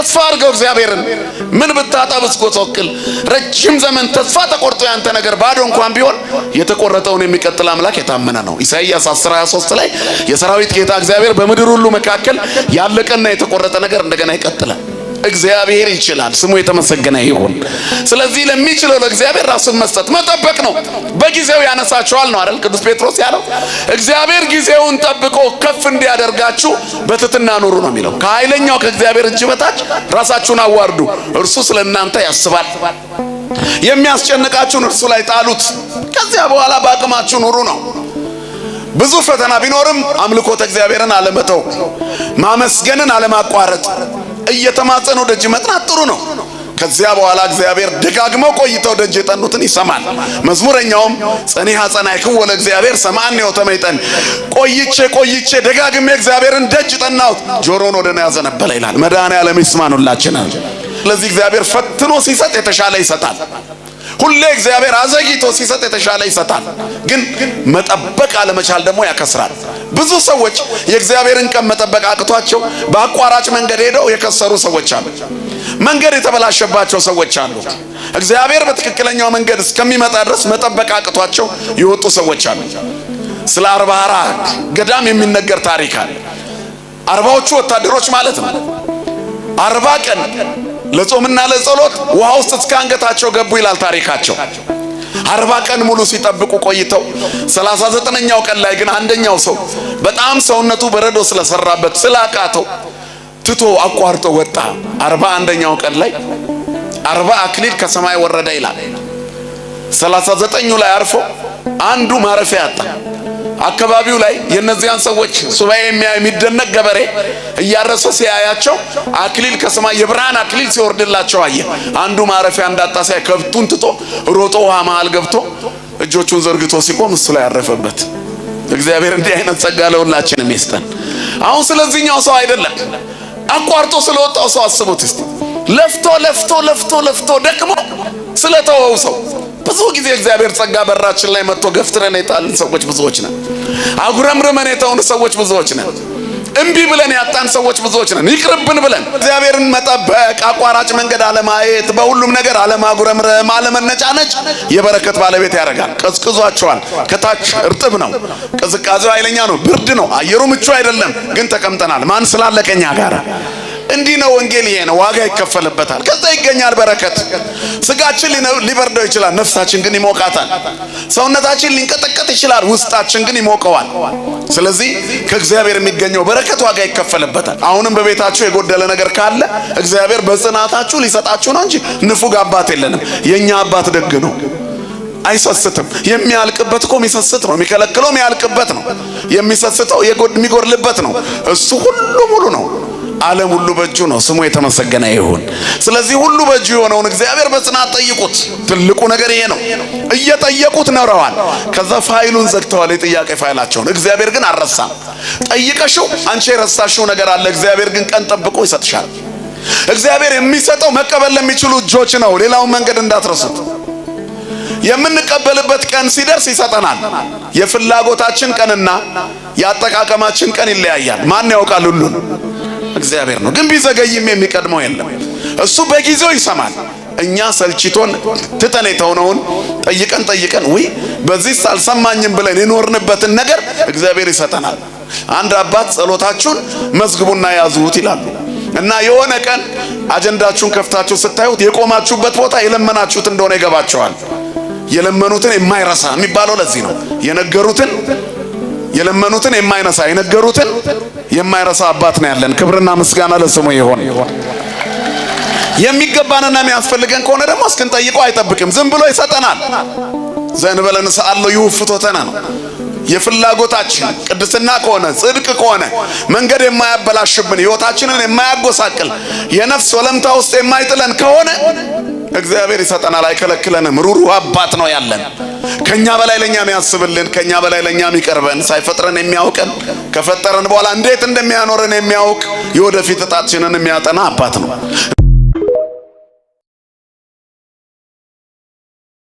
ተስፋ አድርገው እግዚአብሔርን። ምን ብታጣ ብትጎሰቅል ረጅም ዘመን ተስፋ ተቆርጦ ያንተ ነገር ባዶ እንኳን ቢሆን የተቆረጠውን የሚቀጥል አምላክ የታመነ ነው። ኢሳይያስ 10:23 ላይ የሰራዊት ጌታ እግዚአብሔር በምድር ሁሉ መካከል ያለቀና የተቆረጠ ነገር እንደገና ይቀጥላል። እግዚአብሔር ይችላል፣ ስሙ የተመሰገነ ይሁን። ስለዚህ ለሚችለው ለእግዚአብሔር ራስን መስጠት መጠበቅ ነው። በጊዜው ያነሳቸዋል ነው አይደል ቅዱስ ጴጥሮስ ያለው። እግዚአብሔር ጊዜውን ጠብቆ ከፍ እንዲያደርጋችሁ በትሕትና ኑሩ ነው የሚለው። ከኃይለኛው ከእግዚአብሔር እጅ በታች ራሳችሁን አዋርዱ፣ እርሱ ስለ እናንተ ያስባል። የሚያስጨንቃችሁን እርሱ ላይ ጣሉት፣ ከዚያ በኋላ በአቅማችሁ ኑሩ ነው። ብዙ ፈተና ቢኖርም አምልኮተ እግዚአብሔርን አለመተው፣ ማመስገንን አለማቋረጥ፣ እየተማጸኑ ደጅ መጥናት ጥሩ ነው። ከዚያ በኋላ እግዚአብሔር ደጋግመው ቆይተው ደጅ የጠኑትን ይሰማል። መዝሙረኛውም ጸኒሐ ጸናዕክዎ ለእግዚአብሔር ሰምዐኒ ወተመይጠኒ፣ ቆይቼ ደጋግሜ እግዚአብሔርን ደጅ ጠናሁት፣ ጆሮን ወደ እኔ ያዘነበለ ይላል። መድኃኔዓለም ይስማን ሁላችንን። ስለዚህ እግዚአብሔር ፈትኖ ሲሰጥ የተሻለ ይሰጣል። ሁሌ እግዚአብሔር አዘግይቶ ሲሰጥ የተሻለ ይሰጣል። ግን መጠበቅ አለመቻል ደግሞ ያከስራል። ብዙ ሰዎች የእግዚአብሔርን ቀን መጠበቅ አቅቷቸው በአቋራጭ መንገድ ሄደው የከሰሩ ሰዎች አሉ። መንገድ የተበላሸባቸው ሰዎች አሉ። እግዚአብሔር በትክክለኛው መንገድ እስከሚመጣ ድረስ መጠበቅ አቅቷቸው የወጡ ሰዎች አሉ። ስለ 40 ገዳም የሚነገር ታሪክ አለ። 40ዎቹ ወታደሮች ማለት ነው 40 ቀን ለጾምና ለጸሎት ውሃ ውስጥ እስከ አንገታቸው ገቡ ይላል ታሪካቸው። 40 ቀን ሙሉ ሲጠብቁ ቆይተው 39ኛው ቀን ላይ ግን አንደኛው ሰው በጣም ሰውነቱ በረዶ ስለሰራበት ስላቃተው ትቶ አቋርጦ ወጣ። 41ኛው ቀን ላይ 40 አክሊል ከሰማይ ወረደ ይላል። 39ኙ ላይ አርፎ አንዱ ማረፊያ አጣ። አካባቢው ላይ የነዚያን ሰዎች ሱባኤ የሚደነቅ ገበሬ እያረሰ ሲያያቸው አክሊል ከሰማይ የብርሃን አክሊል ሲወርድላቸው አየ። አንዱ ማረፊያ እንዳጣ ሲያይ ከብቱን ትቶ ሮጦ ውሃ መሃል ገብቶ እጆቹን ዘርግቶ ሲቆም እሱ ላይ ያረፈበት። እግዚአብሔር እንዲህ አይነት ጸጋ ለሁላችንም ይስጠን። አሁን ስለዚህኛው ሰው አይደለም፣ አቋርጦ ስለወጣው ሰው አስቡት እስቲ። ለፍቶ ደክሞ ስለተወው ሰው ብዙ ጊዜ እግዚአብሔር ጸጋ በራችን ላይ መጥቶ ገፍትረን የጣልን ሰዎች ብዙዎች ነን። አጉረምርመን የተውን ሰዎች ብዙዎች ነን። እምቢ ብለን ያጣን ሰዎች ብዙዎች ነን። ይቅርብን ብለን እግዚአብሔርን መጠበቅ፣ አቋራጭ መንገድ አለማየት፣ በሁሉም ነገር አለማጉረምረም፣ አለመነጫነጭ የበረከት ባለቤት ያደርጋል። ቀዝቅዟቸዋል። ከታች እርጥብ ነው፣ ቅዝቃዜው ኃይለኛ ነው፣ ብርድ ነው፣ አየሩ ምቹ አይደለም። ግን ተቀምጠናል። ማን ስላለ ከኛ ጋር? እንዲህ ነው ወንጌል። ይሄ ነው፣ ዋጋ ይከፈልበታል። ከዛ ይገኛል በረከት። ስጋችን ሊበርደው ይችላል፣ ነፍሳችን ግን ይሞቃታል። ሰውነታችን ሊንቀጠቀጥ ይችላል፣ ውስጣችን ግን ይሞቀዋል። ስለዚህ ከእግዚአብሔር የሚገኘው በረከት ዋጋ ይከፈልበታል። አሁንም በቤታችሁ የጎደለ ነገር ካለ እግዚአብሔር በጽናታችሁ ሊሰጣችሁ ነው እንጂ ንፉግ አባት የለንም። የኛ አባት ደግ ነው፣ አይሰስትም። የሚያልቅበት እኮ የሚሰስት ነው፣ የሚከለክለው የሚያልቅበት ነው፣ የሚሰስተው የሚጎድልበት ነው። እሱ ሁሉ ሙሉ ነው። ዓለም ሁሉ በእጁ ነው፣ ስሙ የተመሰገነ ይሁን። ስለዚህ ሁሉ በእጁ የሆነውን እግዚአብሔር በጽናት ጠይቁት። ትልቁ ነገር ይሄ ነው። እየጠየቁት ኖረዋል። ከዛ ፋይሉን ዘግተዋል፣ የጥያቄ ፋይላቸውን። እግዚአብሔር ግን አልረሳም። ጠይቀሽው አንቺ የረሳሽው ነገር አለ፣ እግዚአብሔር ግን ቀን ጠብቆ ይሰጥሻል። እግዚአብሔር የሚሰጠው መቀበል ለሚችሉ እጆች ነው። ሌላውን መንገድ እንዳትረሱት። የምንቀበልበት ቀን ሲደርስ ይሰጠናል። የፍላጎታችን ቀንና የአጠቃቀማችን ቀን ይለያያል። ማን ያውቃል? ሁሉን እግዚአብሔር ነው። ግን ቢዘገይም የሚቀድመው የለም። እሱ በጊዜው ይሰማል። እኛ ሰልችቶን ትተን የተውነውን ጠይቀን ወይ በዚህ አልሰማኝም ብለን የኖርንበትን ነገር እግዚአብሔር ይሰጠናል። አንድ አባት ጸሎታችሁን መዝግቡና ያዙት ይላሉ። እና የሆነ ቀን አጀንዳችሁን ከፍታችሁ ስታዩት የቆማችሁበት ቦታ የለመናችሁት እንደሆነ ይገባቸዋል። የለመኑትን የማይረሳ የሚባለው ለዚህ ነው። የለመኑትን የማይነሳ የነገሩትን የማይረሳ አባት ነው ያለን። ክብርና ምስጋና ለስሙ ይሁን። የሚገባንና የሚያስፈልገን ከሆነ ደግሞ እስክንጠይቀው አይጠብቅም፣ ዝም ብሎ ይሰጠናል። ዘእንበለ ንስአሎ ይውፍቶተነ ነው። የፍላጎታችን ቅድስና ከሆነ ጽድቅ ከሆነ መንገድ የማያበላሽብን ሕይወታችንን የማያጎሳቅል የነፍስ ወለምታ ውስጥ የማይጥለን ከሆነ እግዚአብሔር ይሰጠናል፣ አይከለክለንም። ሩሩ አባት ነው ያለን። ከኛ በላይ ለኛ የሚያስብልን፣ ከኛ በላይ ለኛ የሚቀርበን፣ ሳይፈጥረን የሚያውቀን፣ ከፈጠረን በኋላ እንዴት እንደሚያኖረን የሚያውቅ፣ የወደፊት ዕጣችንን የሚያጠና አባት ነው።